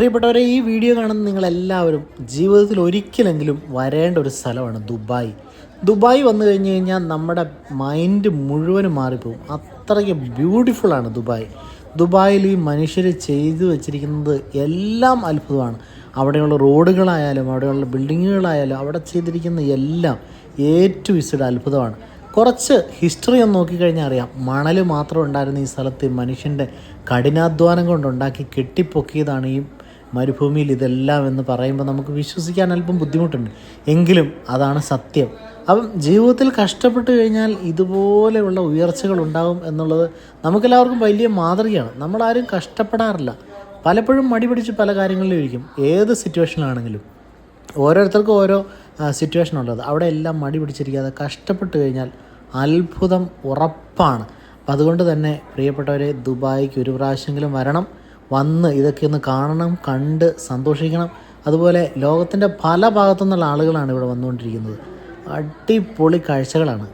പ്രിയപ്പെട്ടവരെ, ഈ വീഡിയോ കാണുന്ന നിങ്ങളെല്ലാവരും ജീവിതത്തിൽ ഒരിക്കലെങ്കിലും വരേണ്ട ഒരു സ്ഥലമാണ് ദുബായ്. ദുബായ് വന്നു കഴിഞ്ഞ് കഴിഞ്ഞാൽ നമ്മുടെ മൈൻഡ് മുഴുവനും മാറിപ്പോകും. അത്രയ്ക്ക് ബ്യൂട്ടിഫുള്ളാണ് ദുബായ്. ദുബായിൽ ഈ മനുഷ്യർ ചെയ്തു വച്ചിരിക്കുന്നത് എല്ലാം അത്ഭുതമാണ്. അവിടെയുള്ള റോഡുകളായാലും അവിടെയുള്ള ബിൽഡിങ്ങുകളായാലും അവിടെ ചെയ്തിരിക്കുന്ന എല്ലാം ഏറ്റവും ഇസിഡ് അത്ഭുതമാണ്. കുറച്ച് ഹിസ്റ്ററി ഒന്ന് നോക്കിക്കഴിഞ്ഞാൽ അറിയാം. മണൽ മാത്രം ഉണ്ടായിരുന്ന ഈ സ്ഥലത്ത് മനുഷ്യൻ്റെ കഠിനാധ്വാനം കൊണ്ടുണ്ടാക്കി കെട്ടിപ്പൊക്കിയതാണ് ഈ മരുഭൂമിയിൽ ഇതെല്ലാം എന്ന് പറയുമ്പോൾ നമുക്ക് വിശ്വസിക്കാൻ അല്പം ബുദ്ധിമുട്ടുണ്ട്. എങ്കിലും അതാണ് സത്യം. അപ്പം ജീവിതത്തിൽ കഷ്ടപ്പെട്ട് കഴിഞ്ഞാൽ ഇതുപോലെയുള്ള ഉയർച്ചകൾ ഉണ്ടാകും എന്നുള്ളത് നമുക്കെല്ലാവർക്കും വലിയ മാതൃകയാണ്. നമ്മളാരും കഷ്ടപ്പെടാറില്ല. പലപ്പോഴും മടി പിടിച്ച് പല കാര്യങ്ങളിലും ഇരിക്കും. ഏത് സിറ്റുവേഷനിലാണെങ്കിലും ഓരോരുത്തർക്കും ഓരോ സിറ്റുവേഷൻ ഉള്ളത്. അവിടെ എല്ലാം മടി പിടിച്ചിരിക്കാതെ കഷ്ടപ്പെട്ട് കഴിഞ്ഞാൽ അത്ഭുതം ഉറപ്പാണ്. അപ്പം അതുകൊണ്ട് തന്നെ പ്രിയപ്പെട്ടവരെ, ദുബായിക്ക് ഒരു പ്രാവശ്യമെങ്കിലും വരണം. വന്ന് ഇതൊക്കെ ഒന്ന് കാണണം, കണ്ട് സന്തോഷിക്കണം. അതുപോലെ ലോകത്തിൻ്റെ പല ഭാഗത്തു നിന്നുള്ള ആളുകളാണ് ഇവിടെ വന്നുകൊണ്ടിരിക്കുന്നത്. അടിപൊളി കാഴ്ചകളാണ്.